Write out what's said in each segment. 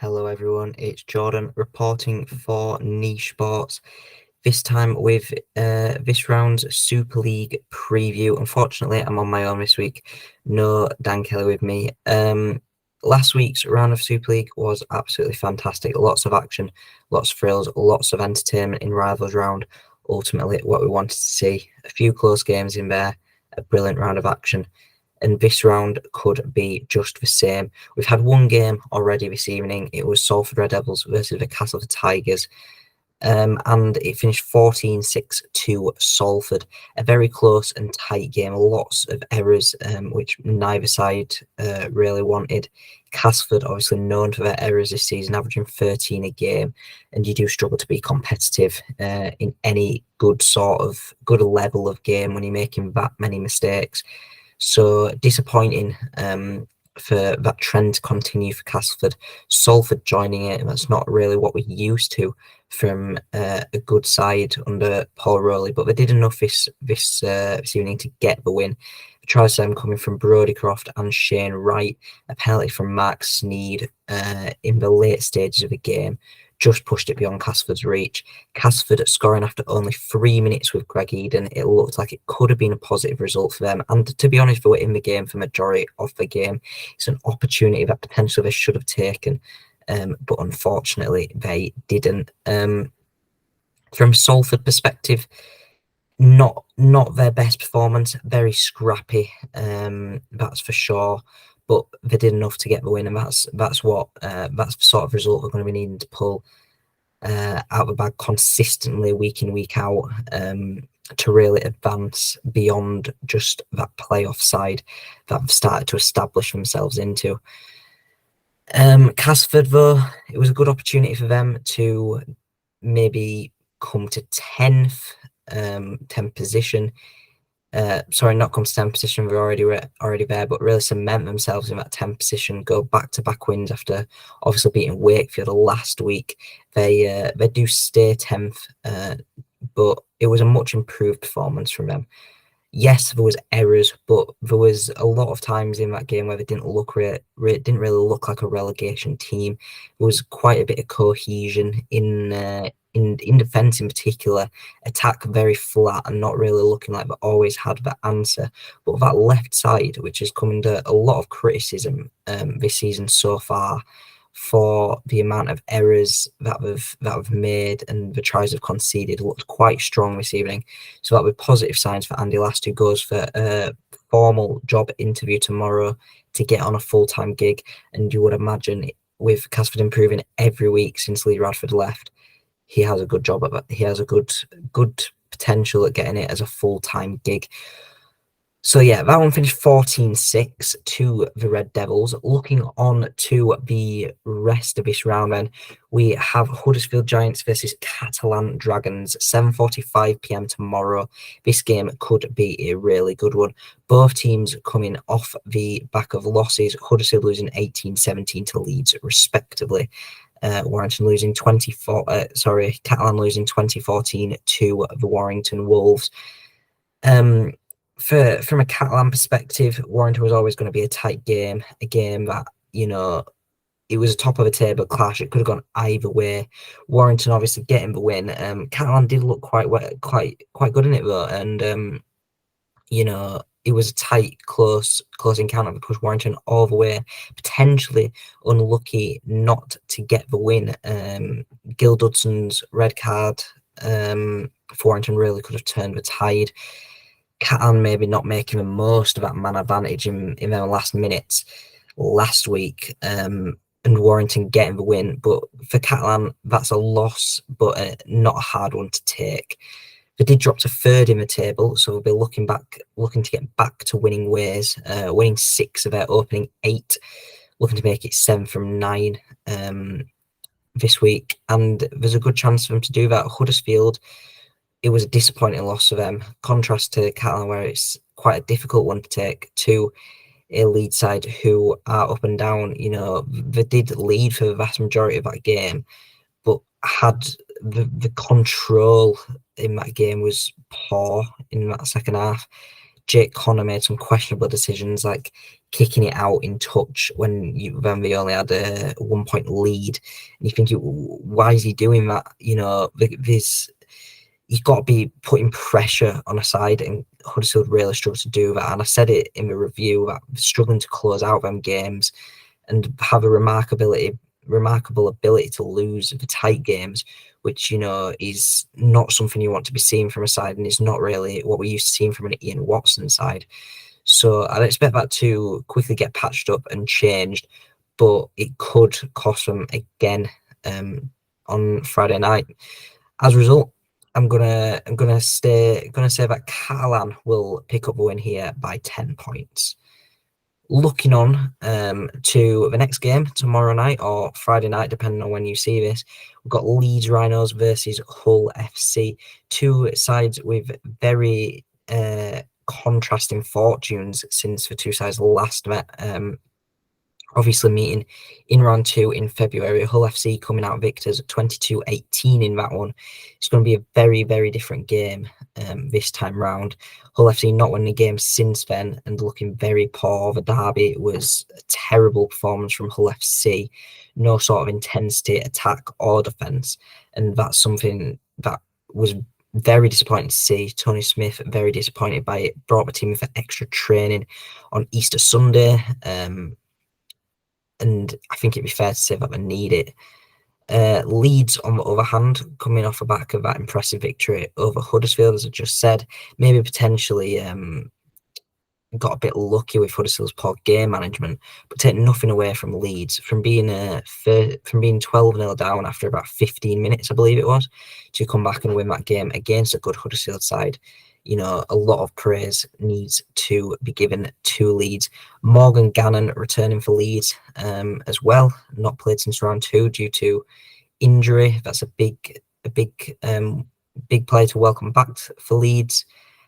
Hello everyone, it's Jordan reporting for NicheSportz. This time with this round's Super League preview. Unfortunately, I'm on my own this week. No Dan Kelly with me. Last week's round of Super League was absolutely fantastic. Lots of action, lots of thrills, lots of entertainment in Rivals round. Ultimately, what we wanted to see. A few close games in there, a brilliant round of action. And this round could be just the same. We've had one game already this evening. It was Salford Red Devils versus the Castleford Tigers. And it finished 14-6 to Salford. A very close and tight game. Lots of errors, which neither side really wanted. Castleford, obviously known for their errors this season, averaging 13 a game. And you do struggle to be competitive in any good level of game when you're making that many mistakes. So disappointing for that trend to continue for Castleford. Salford joining it, and that's not really what we're used to from a good side under Paul Rowley. But they did enough this evening to get the win. The tries coming from Brodie Croft and Shane Wright. A penalty from Mark Sneed in the late stages of the game just pushed it beyond Castleford's reach. Castleford scoring after only 3 minutes with Greg Eden. It looked like it could have been a positive result for them. And to be honest, they were in the game for the majority of the game. It's an opportunity that potentially they should have taken, but unfortunately they didn't. From Salford perspective, not their best performance. Very scrappy, that's for sure. But they did enough to get the win, and that's the sort of result we're going to be needing to pull out of the bag consistently, week in, week out, to really advance beyond just that playoff side that have started to establish themselves into. Castleford, though, it was a good opportunity for them to maybe come to 10th position. Sorry, not come to 10th position, they're already there, but really cement themselves in that 10th position, go back-to-back wins after obviously beating Wakefield last week. They do stay 10th, but it was a much improved performance from them. Yes, there was errors, but there was a lot of times in that game where they didn't didn't really look like a relegation team. There was quite a bit of cohesion in defence in particular. Attack very flat and not really looking like they always had the answer. But that left side, which has come under a lot of criticism this season so far, for the amount of errors that they've made and the tries they've conceded, looked quite strong this evening. So that would be positive signs for Andy Last, who goes for a formal job interview tomorrow to get on a full-time gig. And you would imagine, with Castleford improving every week since Lee Radford left, he has a good job at that. He has a good potential at getting it as a full-time gig. So yeah, that one finished 14-6 to the Red Devils. Looking on to the rest of this round then, we have Huddersfield Giants versus Catalan Dragons, 7:45 p.m. tomorrow. This game could be a really good one. Both teams coming off the back of losses, Huddersfield losing 18-17 to Leeds respectively. Catalan losing 2014 to the Warrington Wolves. From a Catalan perspective, Warrington was always going to be a tight game, a game that, it was a top of the table clash. It could have gone either way. Warrington obviously getting the win. Catalan did look quite good in it though, and it was a tight, close encounter that pushed Warrington all the way. Potentially unlucky not to get the win. Gil Dudson's red card for Warrington really could have turned the tide. Catalan maybe not making the most of that man advantage in their last minutes last week, and Warrington getting the win. But for Catalan, that's a loss, but not a hard one to take. They did drop to third in the table, so they'll be looking to get back to winning ways, winning 6 of their opening 8, looking to make it 7 from 9 this week. And there's a good chance for them to do that. Huddersfield, it was a disappointing loss for them. Contrast to Catalan, where it's quite a difficult one to take, to a Leeds side who are up and down. They did lead for the vast majority of that game, but had the control in that game was poor in that second half. Jake Connor made some questionable decisions, like kicking it out in touch when they only had a 1 point lead. And you think, why is he doing that? You've got to be putting pressure on a side, and Huddersfield really struggled to do that. And I said it in the review that struggling to close out them games and have a remarkable ability to lose the tight games, which is not something you want to be seeing from a side, and it's not really what we're used to seeing from an Ian Watson side. So I'd expect that to quickly get patched up and changed, but it could cost them again on Friday night. As a result, I'm gonna say that Catalan will pick up the win here by 10 points. Looking on to the next game tomorrow night or Friday night, depending on when you see this, we've got Leeds Rhinos versus Hull FC. Two sides with very contrasting fortunes since the two sides last met. Obviously meeting in round 2 in February. Hull FC coming out victors 22-18 in that one. It's going to be a very, very different game this time round. Hull FC not winning a game since then and looking very poor. The derby was a terrible performance from Hull FC. No sort of intensity, attack or defence. And that's something that was very disappointing to see. Tony Smith very disappointed by it. Brought the team for extra training on Easter Sunday. And I think it'd be fair to say that they need it. Leeds, on the other hand, coming off the back of that impressive victory over Huddersfield, as I just said, maybe potentially got a bit lucky with Huddersfield's poor game management, but take nothing away from Leeds from being 12-0 down after about 15 minutes, I believe it was, to come back and win that game against a good Huddersfield side. A lot of praise needs to be given to Leeds. Morgan Gannon returning for Leeds as well, not played since round 2 due to injury. That's a big player to welcome back for Leeds.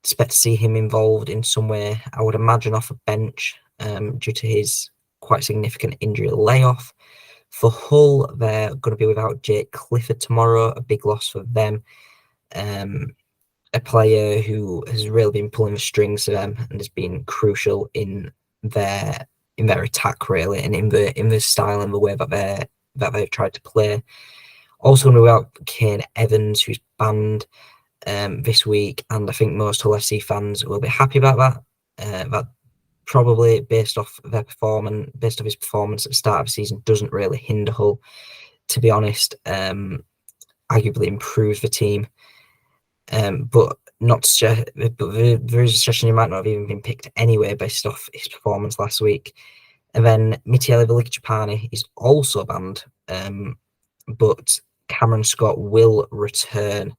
Expect to see him involved in some way, I would imagine off a bench due to his quite significant injury layoff. For Hull, they're going to be without Jake Clifford tomorrow, a big loss for them. A player who has really been pulling the strings for them and has been crucial in their attack, really, and in the style and the way that they've tried to play. Also going to be without Kane Evans, who's banned this week, and I think most Hull FC fans will be happy about that. That probably based off his performance at the start of the season doesn't really hinder Hull. To be honest, arguably improves the team. But there is a suggestion he might not have even been picked anyway based off his performance last week. And then Michele Velikicipani is also banned, but Cameron Scott will return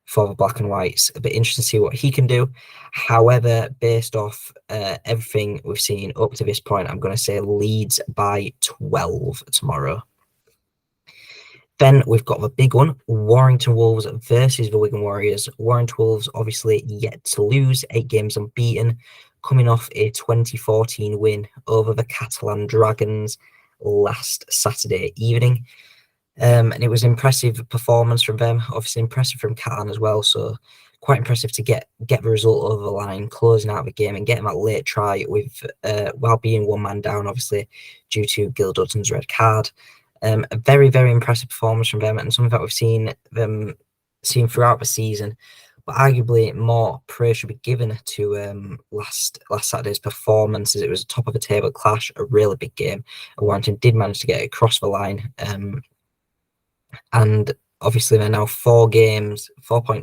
for the Black and Whites. A bit interesting to see what he can do. However, based off everything we've seen up to this point, I'm going to say Leeds by 12 tomorrow. Then we've got the big one, Warrington Wolves versus the Wigan Warriors. Warrington Wolves obviously yet to lose, 8 games unbeaten, coming off a 2014 win over the Catalan Dragons last Saturday evening. And it was an impressive performance from them, obviously impressive from Catalan as well, so quite impressive to get the result over the line, closing out the game and getting that late try with while being one man down, obviously, due to Gil Dudden's red card. A very, very impressive performance from them, and something that we've seen throughout the season. But arguably, more praise should be given to last Saturday's performance, as it was a top of the table clash, a really big game. And Warrington did manage to get it across the line, and obviously they're now 4 points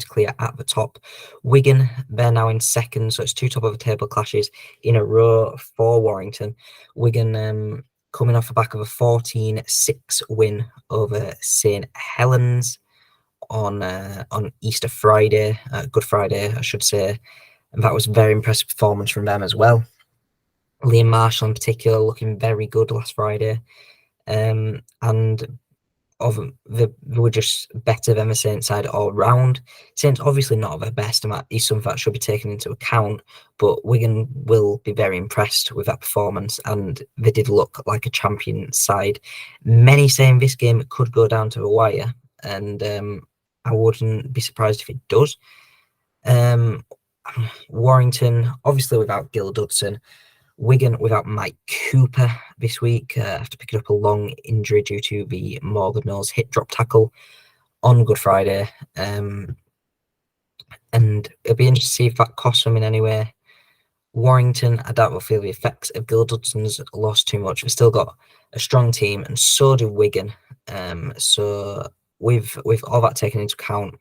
clear at the top. Wigan, they're now in second, so it's 2 top of the table clashes in a row for Warrington. Wigan coming off the back of a 14-6 win over St Helens on Easter Friday, Good Friday, I should say. And that was a very impressive performance from them as well. Liam Marshall in particular looking very good last Friday. And they were just better than the Saints side all round. Saints obviously not at their best, and that is something that should be taken into account, but Wigan will be very impressed with that performance, and they did look like a champion side. Many saying this game could go down to the wire, and I wouldn't be surprised if it does. Warrington, obviously without Gil Dudson. Wigan without Mike Cooper this week after picking up a long injury due to the Morgan Knowles hit drop tackle on Good Friday. And it'll be interesting to see if that costs them in any way. Warrington, I doubt we'll feel the effects of Gil Dudson's loss too much. We've still got a strong team, and so do Wigan. So with all that taken into account,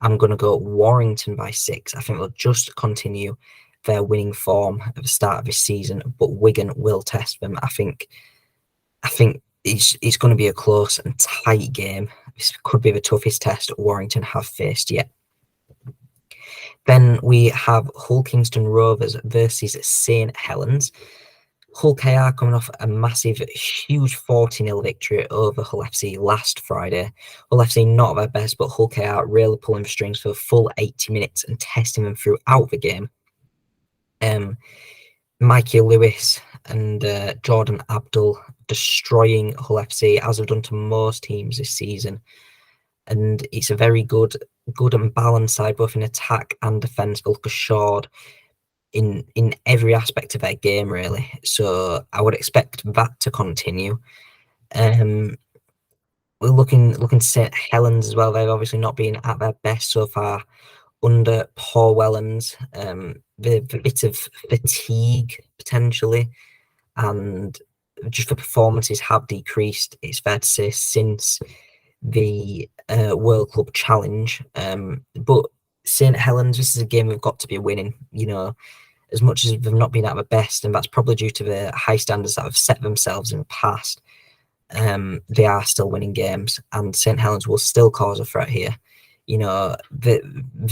I'm going to go Warrington by 6. I think they'll just continue their winning form at the start of this season, but Wigan will test them. I think it's going to be a close and tight game. This could be the toughest test Warrington have faced yet. Then we have Hull Kingston Rovers versus St Helens. Hull KR coming off a massive, huge 40-0 victory over Hull FC last Friday. Hull FC not at their best, but Hull KR really pulling the strings for a full 80 minutes and testing them throughout the game. Mikey Lewis and Jordan Abdul destroying Hull FC, as they've done to most teams this season. And it's a very good and balanced side, both in attack and defence. They look assured in every aspect of their game, really. So I would expect that to continue. We're looking to St Helens as well. They've obviously not been at their best so far under Paul Wellens. The bit of fatigue potentially, and just the performances have decreased, it's fair to say, since the World Club Challenge. But St Helens, this is a game we've got to be winning, as much as they've not been at their best, and that's probably due to the high standards that have set themselves in the past. They are still winning games, and St Helens will still cause a threat here. They're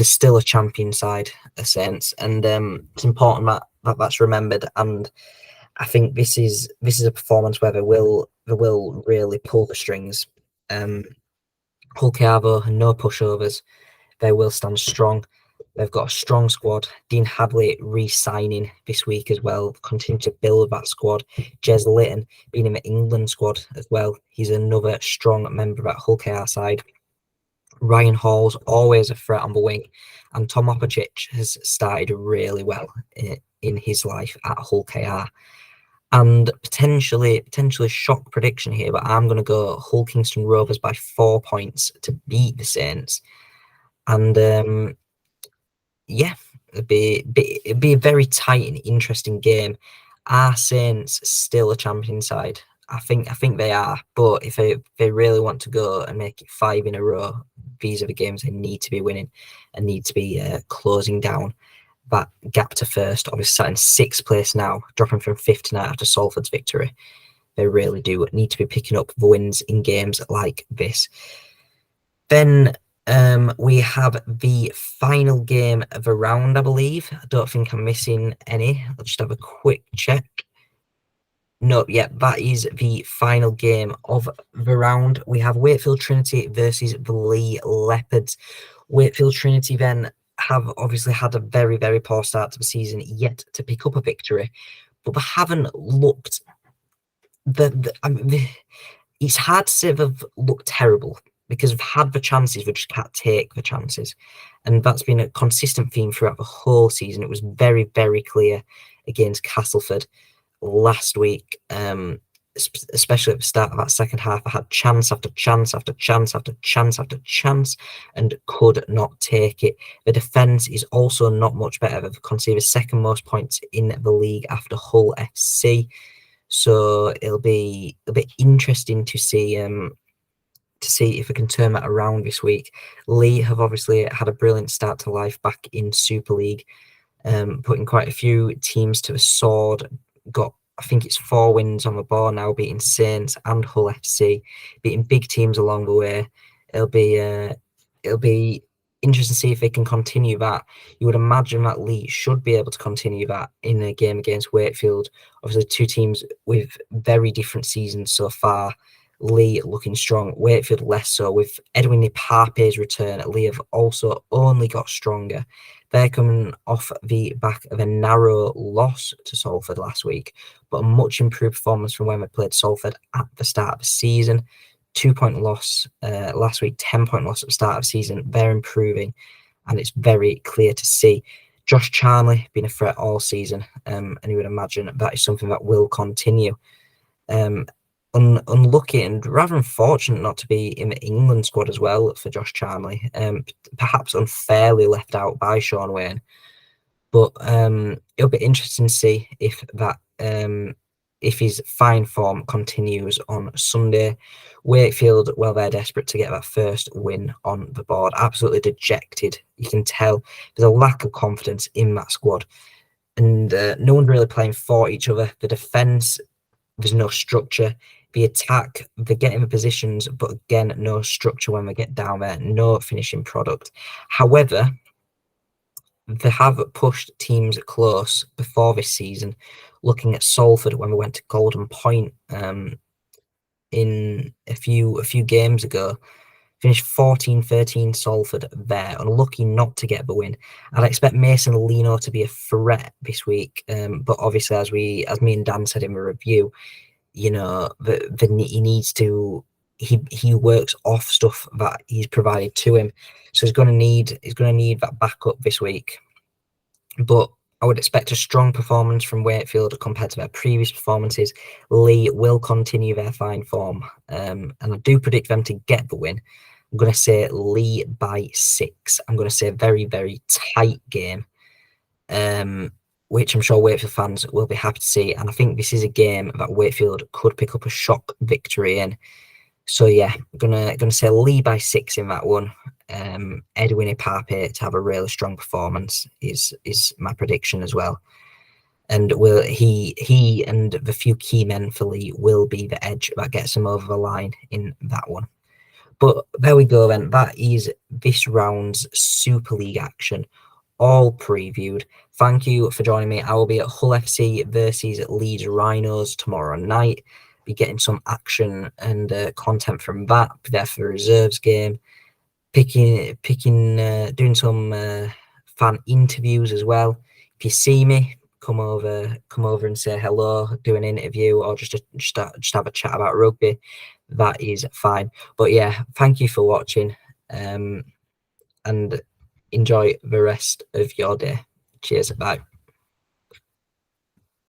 still a champion side, a sense, and it's important that that's remembered. And I think this is a performance where they will really pull the strings. Hull KR, no pushovers. They will stand strong. They've got a strong squad. Dean Hadley re-signing this week as well, continue to build that squad. Jez Litton being in the England squad as well. He's another strong member of that Hull KR side. Ryan Hall's always a threat on the wing, and Tom Opacic has started really well in his life at Hull KR. And potentially shock prediction here, but I'm going to go Hull Kingston Rovers by 4 points to beat the Saints. And it'd be a very tight and interesting game. Are Saints still a champion side? I think they are, but if they really want to go and make it 5 in a row, these are the games they need to be winning and need to be closing down that gap to first. Obviously sat in 6th place now, dropping from 5th tonight after Salford's victory. They really do need to be picking up the wins in games like this. Then we have the final game of the round, I believe. I don't think I'm missing any. I'll just have a quick check. No, yeah, that is the final game of the round. We have Wakefield Trinity versus the Lee Leopards. Wakefield Trinity then have obviously had a very, very poor start to the season, yet to pick up a victory, but they haven't looked. It's hard to say they've looked terrible because they've had the chances, they just can't take the chances, and that's been a consistent theme throughout the whole season. It was very, very clear against Castleford last week, especially at the start of that second half. I had chance after chance after chance after chance after chance and could not take it. The defence is also not much better. They've conceded the second most points in the league after Hull FC. So it'll be a bit interesting to see if we can turn that around this week. Lee have obviously had a brilliant start to life back in Super League, putting quite a few teams to the sword. Got, I think it's 4 wins on the board now, beating Saints and Hull FC, beating big teams along the way. It'll be interesting to see if they can continue that. You would imagine that Lee should be able to continue that in a game against Wakefield. Obviously, 2 teams with very different seasons so far. Lee looking strong, Wakefield less so. With Edwin Nipape's return, Lee have also only got stronger. They're coming off the back of a narrow loss to Salford last week, but a much improved performance from when they played Salford at the start of the season. 2-point loss last week, 10-point loss at the start of the season. They're improving, and it's very clear to see. Josh Charnley been a threat all season, and you would imagine that is something that will continue. Unlucky and rather unfortunate not to be in the England squad as well for Josh Charnley. Perhaps unfairly left out by Sean Wayne. But it'll be interesting to see if his fine form continues on Sunday. Wakefield, well, they're desperate to get that first win on the board. Absolutely dejected. You can tell there's a lack of confidence in that squad. And no one's really playing for each other. The defence, there's no structure. The attack, they get in the positions, but again, no structure when they get down there. No finishing product. However, they have pushed teams close before this season. Looking at Salford when we went to Golden Point in a few games ago, finished 14-13 Salford there, unlucky not to get the win. I'd expect Mason Lino to be a threat this week, but obviously as me and Dan said in the review, he needs to. He works off stuff that he's provided to him, so he's going to need that backup this week. But I would expect a strong performance from Wakefield compared to their previous performances. Lee will continue their fine form, and I do predict them to get the win. I'm going to say Lee by 6. I'm going to say a very, very tight game, which I'm sure Wakefield fans will be happy to see. And I think this is a game that Wakefield could pick up a shock victory in. So yeah, I'm gonna say Lee by 6 in that one. Edwin Ipape to have a really strong performance is my prediction as well. And he and the few key men for Lee will be the edge that gets him over the line in that one. But there we go then. That is this round's Super League action, all previewed. Thank you for joining me. I will be at Hull FC versus Leeds Rhinos tomorrow night. Be getting some action and content from that. Be there for the reserves game. Doing some fan interviews as well. If you see me, come over and say hello, do an interview, or just have a chat about rugby. That is fine. But yeah, thank you for watching, and enjoy the rest of your day. Cheers, bye.